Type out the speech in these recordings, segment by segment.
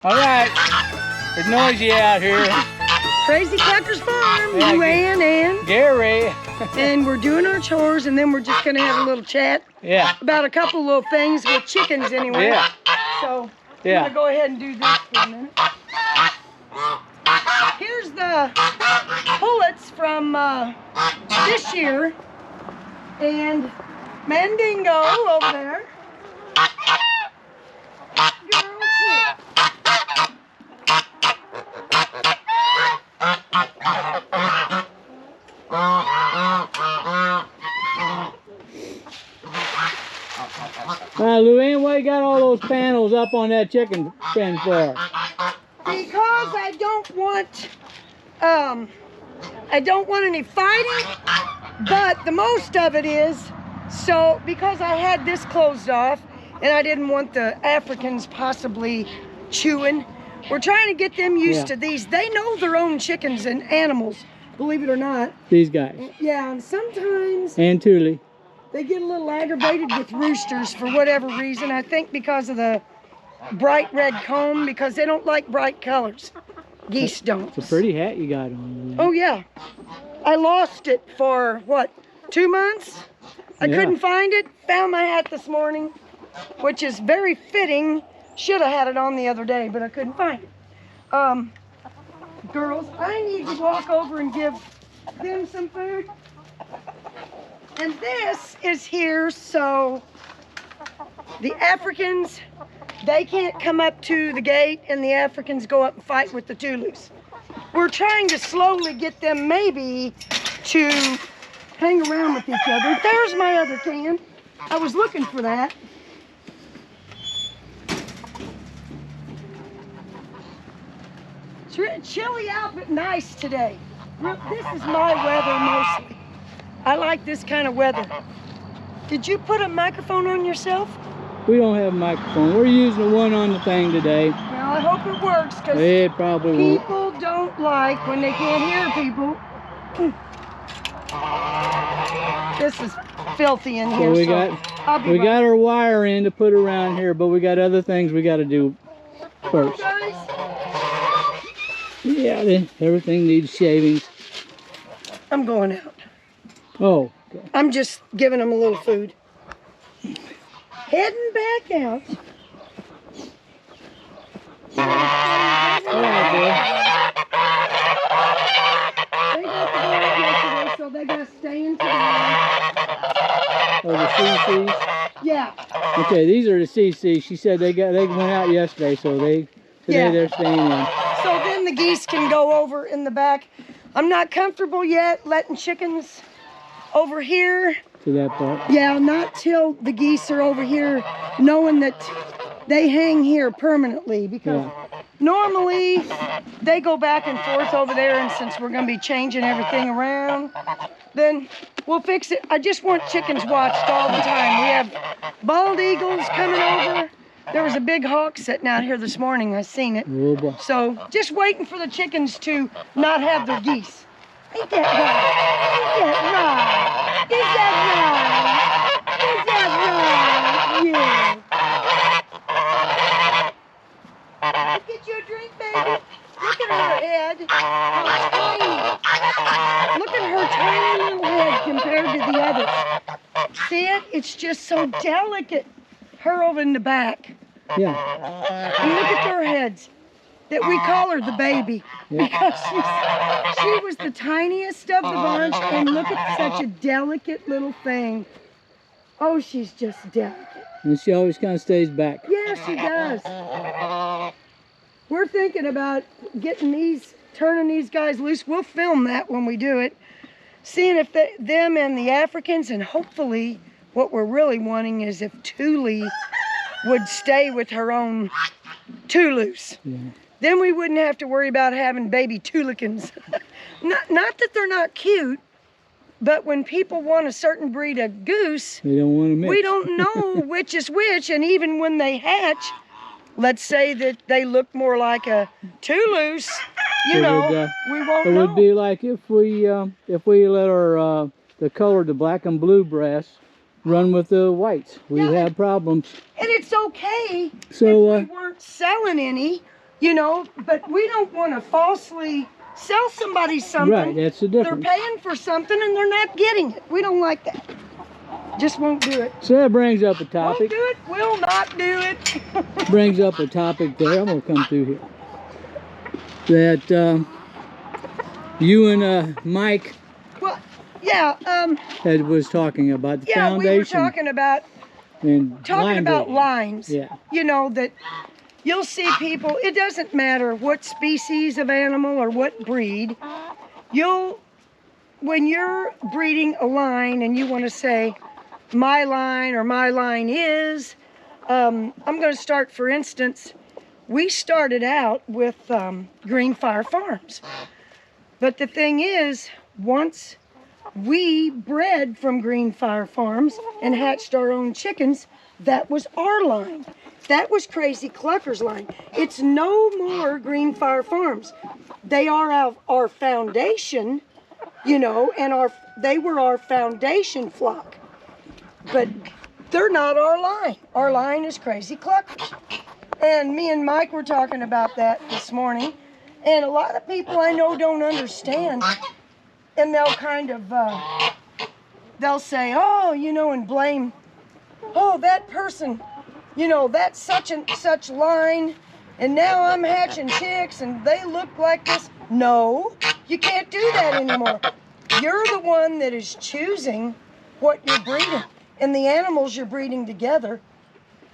All right. It's noisy out here. Crazy Cluckers Farm, Yeah, Luann and Gary. and we're doing our chores, and then we're just gonna have a little chat. Yeah. About a couple little things with chickens anyway. Yeah. So Yeah. I'm gonna go ahead and do this for a minute. Here's the pullets from this year, and Mandingo over there. Girls here. Luann, why you got all those panels up on that chicken pen for? Because I don't want any fighting, but the most of it is, so because I had this closed off and I didn't want the Africans possibly chewing, we're trying to get them used to these. They know their own chickens and animals, believe it or not. These guys. Yeah, and sometimes And Thule. they get a little aggravated with roosters for whatever reason. I think because of the bright red comb, because they don't like bright colors. Geese don't. It's a pretty hat you got on. Oh yeah. I lost it for, what, 2 months? I couldn't find it. Found my hat this morning, which is very fitting. Should have had it on the other day, but I couldn't find it. Girls, I need to walk over and give them some food. And this is here so the Africans, they can't come up to the gate and the Africans go up and fight with the Toulouse. We're trying to slowly get them maybe to hang around with each other. There's my other can. I was looking for that. It's chilly out, but nice today. This is my weather mostly. I like this kind of weather. Did you put a microphone on yourself? We don't have a microphone. We're using the one on the thing today. Well, I hope it works, because it probably won't. people don't like when they can't hear people. This is filthy in here, So we got our wire in to put around here, but we got other things we got to do first. Guys, Yeah, then everything needs shavings. I'm going out. Oh. Okay. I'm just giving them a little food. Heading back out. All right, They got the dog yesterday, so they got to stay in today. oh, the CCs? Yeah. Okay, these are the CCs. She said they went out yesterday, so today they're staying in. So then the geese can go over in the back. I'm not comfortable yet letting chickens over here. To that part. Yeah, not till the geese are over here, knowing that they hang here permanently, because normally they go back and forth over there, and since we're going to be changing everything around, then we'll fix it. I just want chickens watched all the time. We have bald eagles coming over. There was a big hawk sitting out here this morning. I seen it. Oh, boy. So just waiting for the chickens to not have their geese. Ain't that right? Ain't that right? Is that right? Is that right? Yeah. Let's get you a drink, baby. Look at her head. How tiny. Look at her tiny little head compared to the others. See it? It's just so delicate. Her over in the back. Yeah. And look at their heads. That we call her the baby, because she was the tiniest of the bunch, and look at such a delicate little thing. Oh, she's just delicate. And she always kind of stays back. Yeah, she does. We're thinking about turning these guys loose. We'll film that when we do it. Seeing if them and the Africans, and hopefully what we're really wanting is if Thule would stay with her own Toulouse. Yeah. Then we wouldn't have to worry about having baby Toulicans. not that they're not cute, but when people want a certain breed of goose, they don't want to mix. We don't know which is which, and even when they hatch, let's say that they look more like a Toulouse, we won't know. It would be like if we let our the color, the black and blue Bresse, run with the whites. We have problems. And it's okay so, if we weren't selling any. you know, but we don't want to falsely sell somebody something. Right, that's the difference. They're paying for something and they're not getting it. We don't like that. Just won't do it. So that brings up a topic. Won't do it, will not do it. Brings up a topic there. I'm going to come through here. That you and Mike Well, yeah, was talking about the yeah, foundation. we were talking about line breeding. lines. Yeah. You know, that you'll see people, it doesn't matter what species of animal or what breed, when you're breeding a line and you want to say, my line or my line is, I'm going to start, for instance, we started out with Green Fire Farms. But the thing is, once we bred from Green Fire Farms and hatched our own chickens, that was our line. That was Crazy Clucker's line. It's no more Green Fire Farms. They are our foundation, you know, and they were our foundation flock. But they're not our line. Our line is Crazy Cluckers. And me and Mike were talking about that this morning. And a lot of people I know don't understand. And they'll kind of, they'll say, oh, you know, and blame, oh, that person, you know, that's such and such line. And now I'm hatching chicks and they look like this. No, you can't do that anymore. You're the one that is choosing what you're breeding and the animals you're breeding together.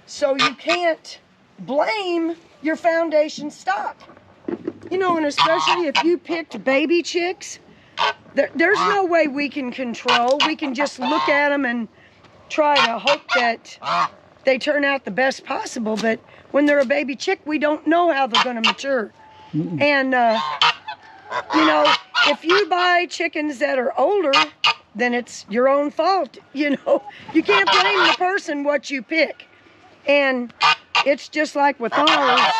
So you can't blame your foundation stock. You know, and especially if you picked baby chicks, there's no way we can control. We can just look at them and try to hope that they turn out the best possible. But when they're a baby chick, we don't know how they're going to mature. And, you know, if you buy chickens that are older, then it's your own fault. You know, you can't blame the person what you pick. And it's just like with ours.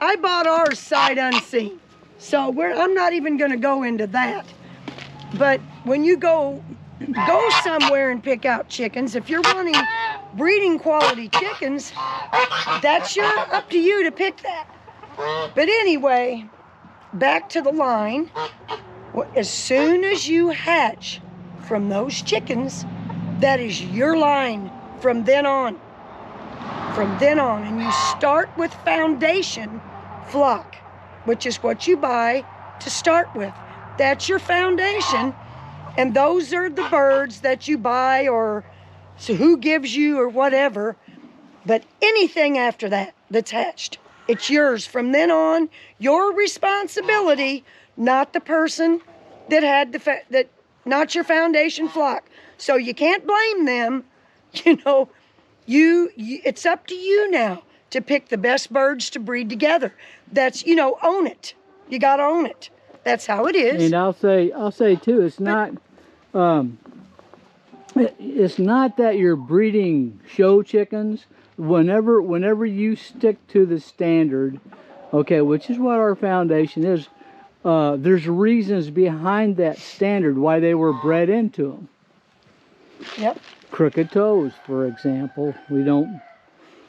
I bought ours sight unseen. So I'm not even going to go into that. But when you go somewhere and pick out chickens, if you're wanting breeding quality chickens, that's up to you to pick that. But anyway, back to the line. As soon as you hatch from those chickens, that is your line from then on. From then on, and you start with foundation flock, which is what you buy to start with. That's your foundation, and those are the birds that you buy or so who gives you or whatever. But anything after that that's hatched, it's yours from then on. Your responsibility, not the person that had not your foundation flock. So you can't blame them, you know. It's up to you now to pick the best birds to breed together. That's, you know, own it. You got to own it. That's how it is. And I'll say too, it's not that you're breeding show chickens. Whenever you stick to the standard, okay, which is what our foundation is, there's reasons behind that standard why they were bred into them. Yep. Crooked toes, for example, we don't.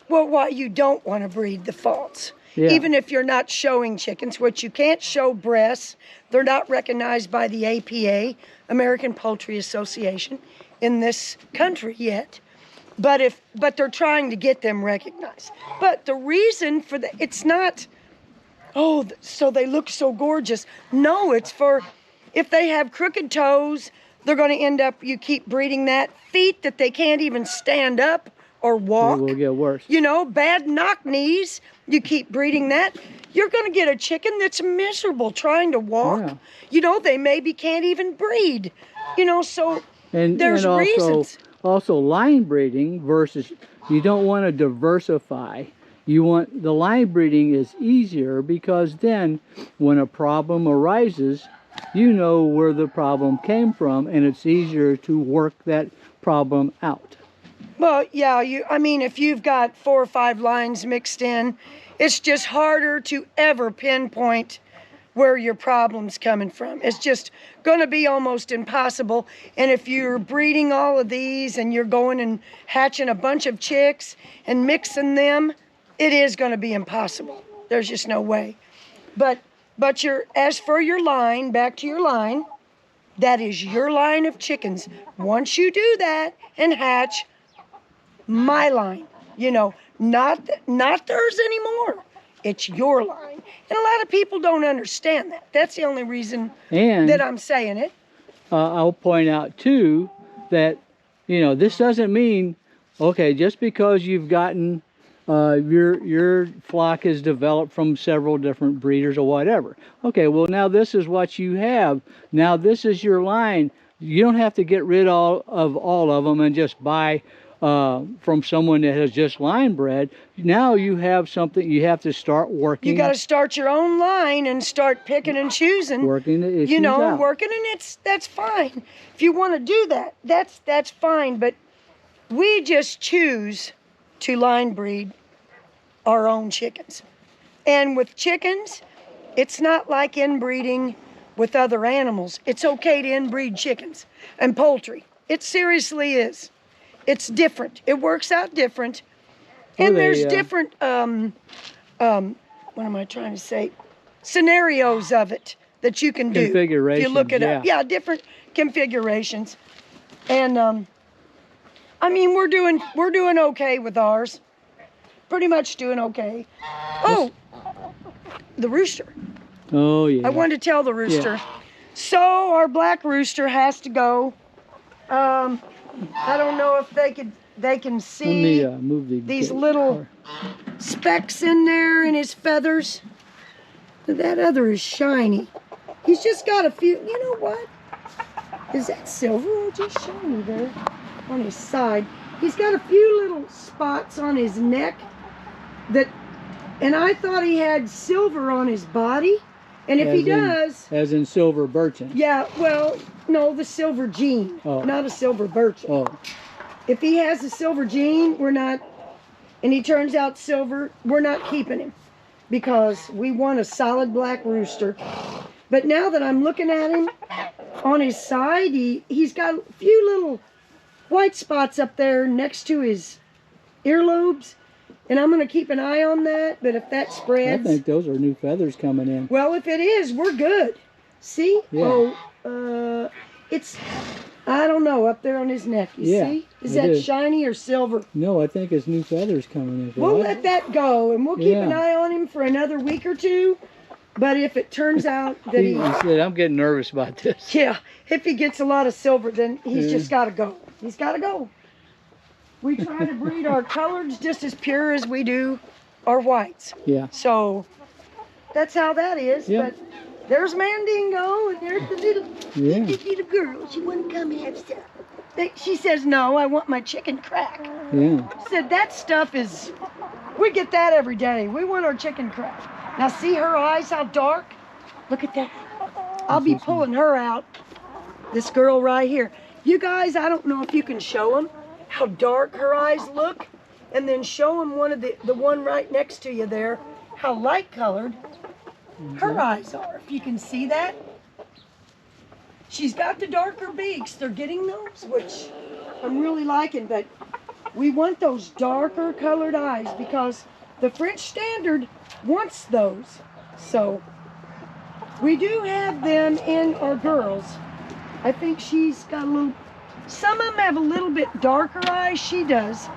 Well, why you don't want to breed the faults. Yeah. Even if you're not showing chickens, which you can't show breasts, they're not recognized by the APA, American Poultry Association, in this country yet. But they're trying to get them recognized. But the reason for that, it's not, oh, so they look so gorgeous. No, it's for, if they have crooked toes, they're going to end up, you keep breeding that. Feet that they can't even stand up or walk. It will get worse. You know, bad knock knees, you keep breeding that. You're going to get a chicken that's miserable trying to walk. Yeah. You know, they maybe can't even breed. You know, so there's reasons. Also, line breeding versus, you don't want to diversify. You want, the line breeding is easier because then when a problem arises, you know where the problem came from, and it's easier to work that problem out. Well, yeah, I mean, if you've got 4 or 5 lines mixed in, it's just harder to ever pinpoint where your problem's coming from. It's just going to be almost impossible. And if you're breeding all of these and you're going and hatching a bunch of chicks and mixing them, it is going to be impossible. There's just no way. But as for your line, back to your line, that is your line of chickens. Once you do that and hatch, my line, you know, not theirs anymore. It's your line. And a lot of people don't understand that. That's the only reason that I'm saying it. I'll point out too that, you know, this doesn't mean, okay, just because you've gotten your flock is developed from several different breeders or whatever. Okay, well now this is what you have. Now this is your line. You don't have to get rid of all of them and just buy from someone that has just line bred. Now you have something. You have to start working. You got to start your own line and start picking and choosing. Working the issues you know, out. Working, and that's fine. If you want to do that, that's fine. But we just choose to line breed our own chickens. And with chickens, it's not like inbreeding with other animals. It's okay to inbreed chickens and poultry. It seriously is. It's different. It works out different. And there's different, what am I trying to say? Scenarios of it that you can do. Configurations, if you look it up. Yeah, different configurations. And, I mean, we're doing okay with ours. Pretty much doing okay. Oh, the rooster. Oh, yeah. I wanted to tell the rooster. Yeah. So our black rooster has to go. I don't know if they can see move these little specks in there in his feathers. That other is shiny. He's just got a few. You know what? Is that silver or just shiny there on his side? He's got a few little spots on his neck and I thought he had silver on his body. And if he does... As in silver birchen. Yeah, well, no, the silver gene, not a silver birchen. Oh. If he has a silver gene, and he turns out silver, we're not keeping him. Because we want a solid black rooster. But now that I'm looking at him, on his side, he's got a few little white spots up there next to his earlobes. And I'm going to keep an eye on that, but if that spreads... I think those are new feathers coming in. Well, if it is, we're good. See? Yeah. Oh, it's, I don't know, up there on his neck. You see? Is that shiny or silver? No, I think it's new feathers coming in. We'll let that go, and we'll keep an eye on him for another week or two. But if it turns out that he said, I'm getting nervous about this. Yeah, if he gets a lot of silver, then he's just got to go. He's got to go. We try to breed our coloreds just as pure as we do our whites. Yeah. So that's how that is. Yep. But there's Mandingo, and there's the little girl. She wouldn't come have stuff. She says, no, I want my chicken crack. Yeah. Said that stuff is, we get that every day. We want our chicken crack. Now see her eyes, how dark? Look at that. I'll be pulling her out. This girl right here. You guys, I don't know if you can show them how dark her eyes look, and then show them the one right next to you there, how light colored her eyes are, if you can see that. She's got the darker beaks. They're getting those, which I'm really liking, but we want those darker colored eyes because the French Standard wants those. So we do have them in our girls. I think she's got a little, some of them have a little bit darker eyes. She does.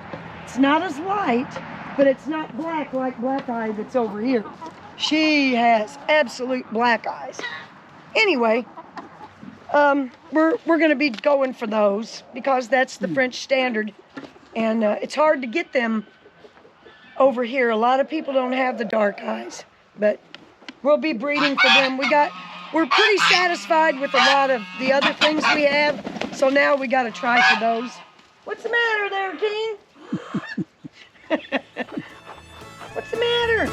It's not as light, but it's not black like Black Eye that's over here. She has absolute black eyes. Anyway, we're going to be going for those because that's the French Standard, and it's hard to get them over here. A lot of people don't have the dark eyes, but we'll be breeding for them. We're pretty satisfied with a lot of the other things we have. So now we got to try for those. What's the matter there, King? What's the matter?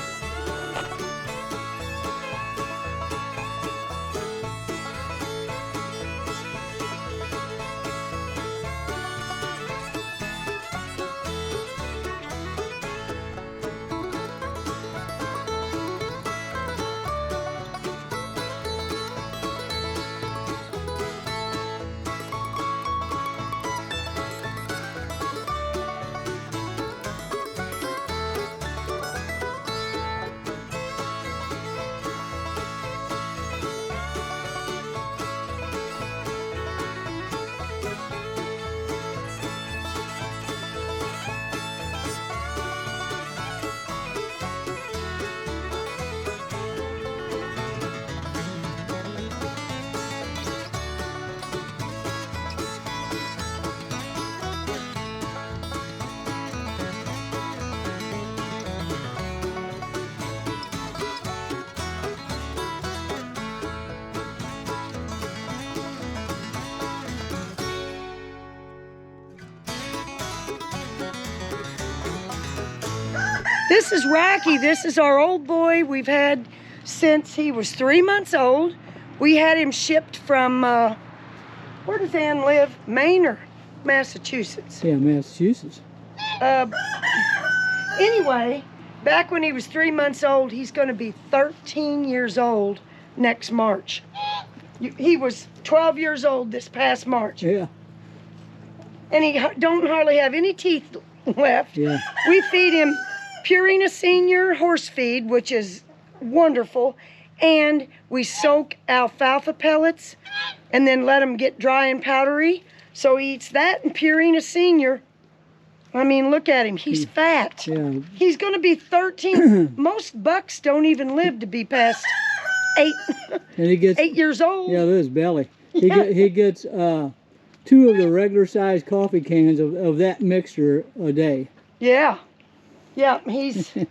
This is Rocky. This is our old boy we've had since he was 3 months old. We had him shipped from, where does Ann live? Maine or Massachusetts? Yeah, Massachusetts. Anyway, back when he was 3 months old, he's going to be 13 years old next March. He was 12 years old this past March. Yeah. And he don't hardly have any teeth left. Yeah. We feed him Purina Senior horse feed, which is wonderful, and we soak alfalfa pellets and then let him get dry and powdery. So he eats that and Purina Senior. I mean, look at him. He's fat. Yeah. He's going to be 13. Most bucks don't even live to be past 8, And he gets 8 years old. Yeah, look at his belly. Yeah. He gets 2 of the regular sized coffee cans of that mixture a day. Yeah. Yeah, he's still,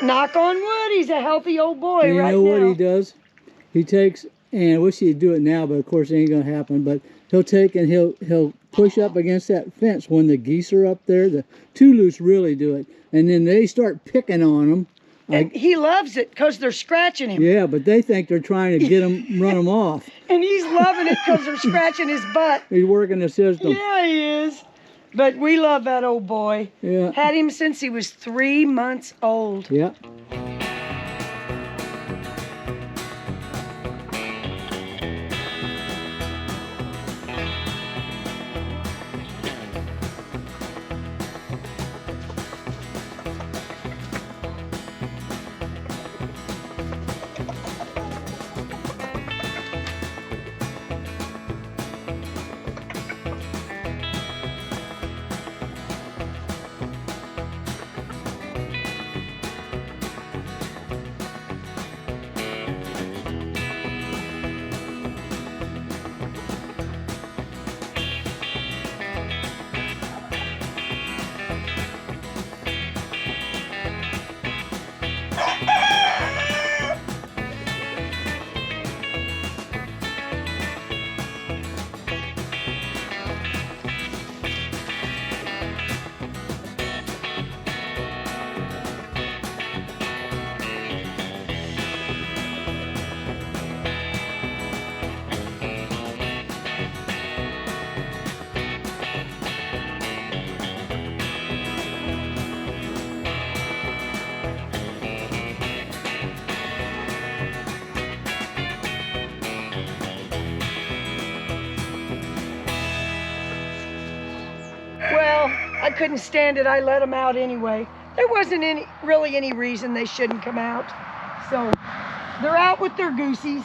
knock on wood, he's a healthy old boy And you right know now. what he does? He takes, and I wish he'd do it now, but of course it ain't gonna happen. But he'll take and he'll push up against that fence when the geese are up there. The Toulouse really do it, and then they start picking on them. And he loves it because they're scratching him. Yeah, but they think they're trying to get him, run him off. And he's loving it because they're scratching his butt. He's working the system. Yeah, he is. But we love that old boy. Yeah. Had him since he was 3 months old. Yeah. I couldn't stand it. I let them out anyway. There wasn't really any reason they shouldn't come out. So they're out with their goosies.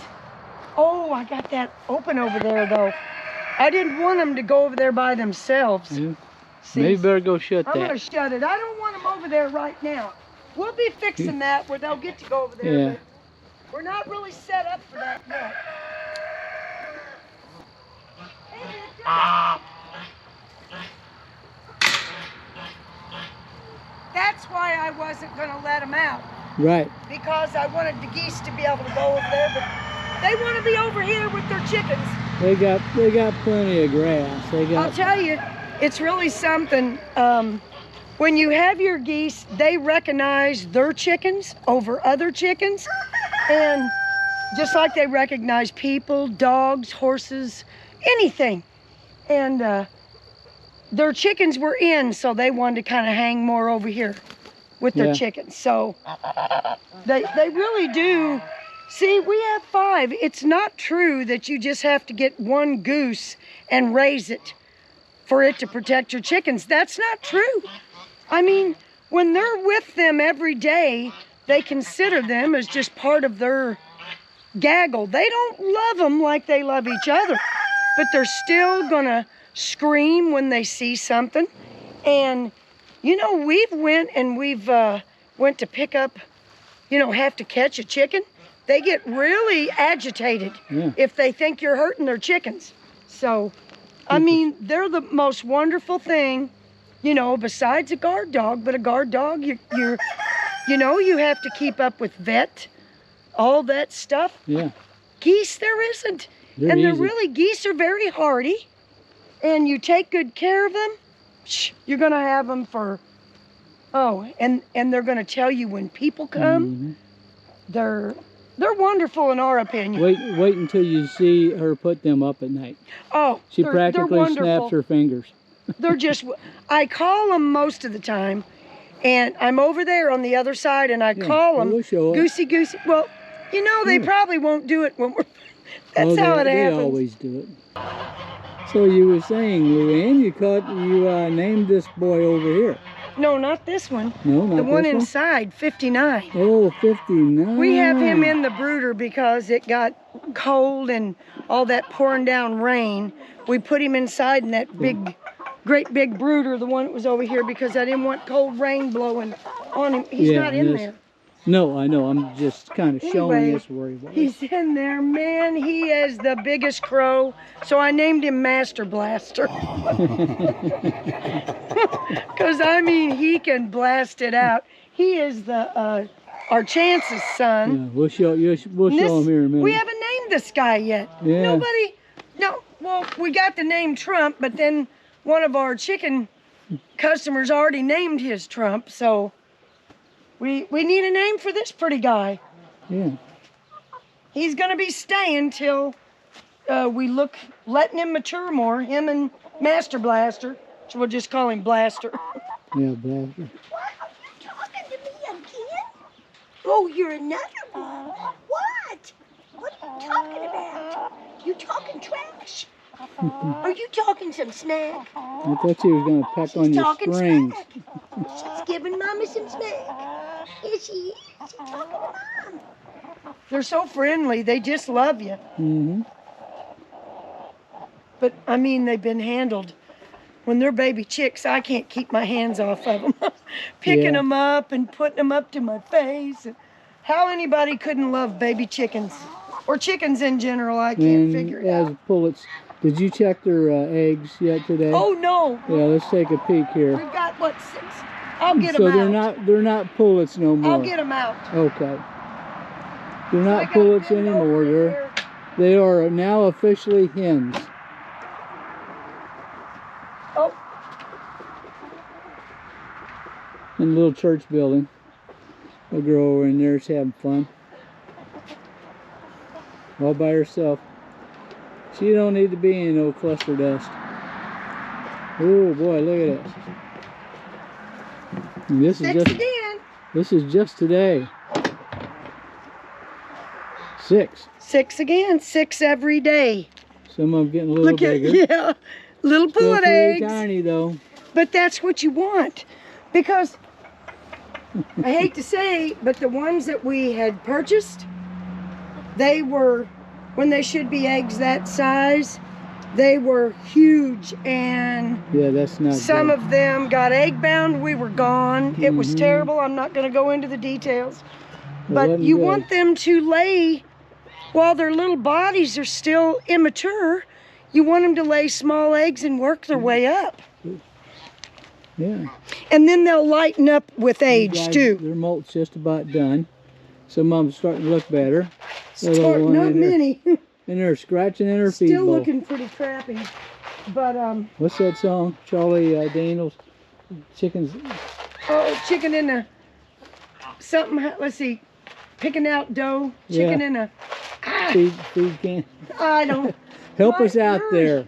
Oh, I got that open over there though. I didn't want them to go over there by themselves. Yeah. See, Maybe better go shut I'm that. gonna shut it. I don't want them over there right now. We'll be fixing that where they'll get to go over there. Yeah. But we're not really set up for that yet. That's why I wasn't going to let them out. Right. Because I wanted the geese to be able to go over there, but they want to be over here with their chickens. They got plenty of grass. I'll tell you, it's really something. When you have your geese, they recognize their chickens over other chickens. And just like they recognize people, dogs, horses, anything. And their chickens were in, so they wanted to kind of hang more over here with their chickens. So they really do. See, we have 5. It's not true that you just have to get one goose and raise it for it to protect your chickens. That's not true. I mean, when they're with them every day, they consider them as just part of their gaggle. They don't love them like they love each other, but they're still gonna scream when they see something. And you know, we've went to pick up, you know, have to catch a chicken. They get really agitated if they think you're hurting their chickens. So, I mean, they're the most wonderful thing, you know, besides a guard dog. But a guard dog, you know, you have to keep up with vet, all that stuff. Yeah. Geese, there isn't. They're easy. Geese are very hardy. And you take good care of them, you're going to have them for Oh, and they're going to tell you when people come. They're wonderful in our opinion. Wait until you see her put them up at night. Oh, She they're practically wonderful. snaps her fingers. They're just, I call them most of the time, and I'm over there on the other side, and I call them we'll show it. goosey goosey. Well, you know, they probably won't do it when we're, that's how it happens. They always do it. So you were saying, Luann, you named this boy over here. No, not this one. No, not the one this inside, 59. Oh, 59. We have him in the brooder because it got cold and all that pouring down rain. We put him inside in that great big brooder, the one that was over here, because I didn't want cold rain blowing on him. He's not in there. No, I know. I'm just kind of showing us where he was. He's in there, man. He is the biggest crow, so I named him Master Blaster. Because, I mean, he can blast it out. He is the our Chance's son. Yeah, we'll show him here in a minute. We haven't named this guy yet. Yeah. Well, we got the name Trump, but then one of our chicken customers already named his Trump, so we need a name for this pretty guy. Yeah. He's going to be staying till letting him mature more, him and Master Blaster. So we'll just call him Blaster. Yeah, Blaster. What? You talking to me again? Oh, you're another one. What? What are you talking about? You talking trash? Are you talking some snack? I thought she was going to peck on your talking strings. She's giving Mommy some snack. Here she is. She's talking to Mom. They're so friendly. They just love you. Mm-hmm. But, I mean, they've been handled. When they're baby chicks, I can't keep my hands off of them. Picking them up and putting them up to my face. How anybody couldn't love baby chickens. Or chickens in general, I can't figure it out. As pullets, did you check their eggs yet today? Oh, no. Yeah, let's take a peek here. We've got, what, 6? I'll get them out. So they're not pullets no more. I'll get them out. Okay. They're not pullets anymore. They are now officially hens. Oh. In a little church building. A girl over in there is having fun. All by herself. She don't need to be in no cluster dust. Oh boy, look at this. And this is just again. This is just today. 6. 6 again. 6 every day. Some of them getting a little bigger. Yeah. Little pullet eggs. Tiny though. But that's what you want. Because I hate to say, but the ones that we had purchased, they were, when they should be eggs that size, they were huge, and yeah, that's not some good. of them got egg bound. We were gone. It was terrible. I'm not going to go into the details. But you want them to lay, while their little bodies are still immature, you want them to lay small eggs and work their way up. Yeah. And then they'll lighten up with age, too. Their molt's just about done. Some of them starting to look better. Not many. And they're scratching in her feet. Still looking pretty crappy. But, what's that song? Charlie Daniels? Chickens. Oh, chicken in a, something, let's see. Picking out dough. Chicken in a, Feed can. I don't. Help us out there.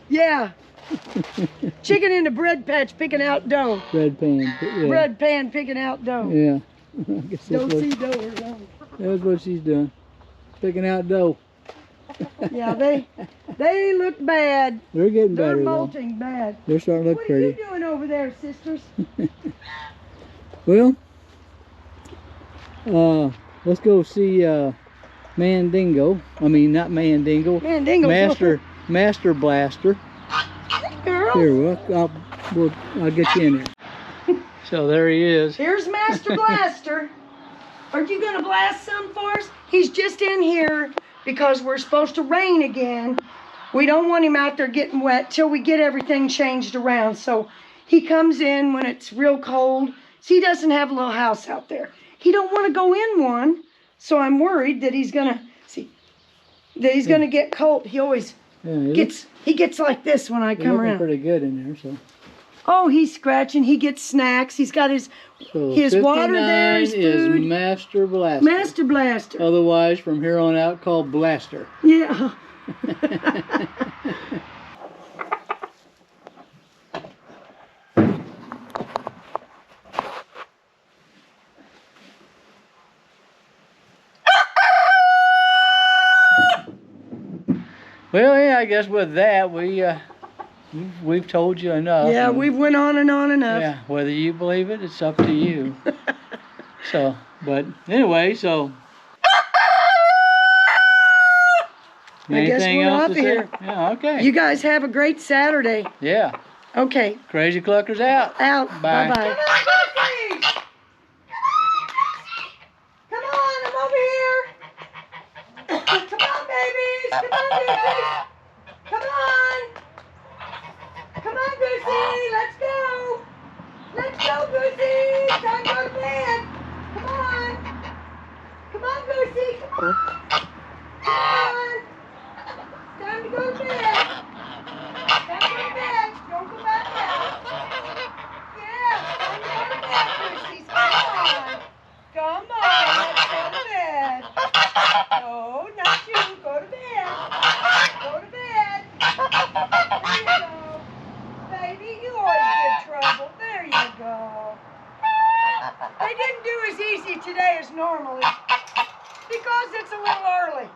Yeah. Chicken in a bread patch picking out dough. Bread pan. Yeah. Bread pan picking out dough. Yeah. I guess that's what she's doing. Picking out dough. Yeah, they look bad. They're getting better. They're molting bad. They're starting to look pretty. What are you doing over there, sisters? Well, let's go see Mandingo. I mean, not Mandingo. Mandingo. Master Blaster. Girl. Here, I'll get you in there. So there he is. Here's Master Blaster. Are you going to blast some for us? He's just in here because we're supposed to rain again. We don't want him out there getting wet till we get everything changed around. So he comes in when it's real cold. See, he doesn't have a little house out there. He don't want to go in one. So I'm worried that he's going to get cold. He always gets like this when I come around. Pretty good in there, so. Oh, he's scratching. He gets snacks. He's got his So water there, his 59 is food. Master Blaster. Master Blaster. Otherwise, from here on out, called Blaster. Yeah. Well, yeah, I guess with that, we've told you enough. Yeah, and, we've went on and on enough. Yeah, whether you believe it, it's up to you. So, but anyway, so. I guess Anything we're else off to here. say? Yeah, okay. You guys have a great Saturday. Yeah. Okay. Crazy Cluckers out. Out. Bye. Bye-bye. Come on, I'm over here. Come on, babies. Come on, babies. Come on. Come on, Goosey. Let's go. Let's go, Goosey. Time to go to bed. Come on. Come on, Goosey. Come on. Come on. Time to go to bed. Time to go to bed. Don't go back out. Yeah, time to go to bed, Goosey. Come on. Come on. Let's go to bed. No, not you. Go to bed. Go to bed. There you go. Baby, you always get trouble. There you go. They didn't do as easy today as normally because it's a little early.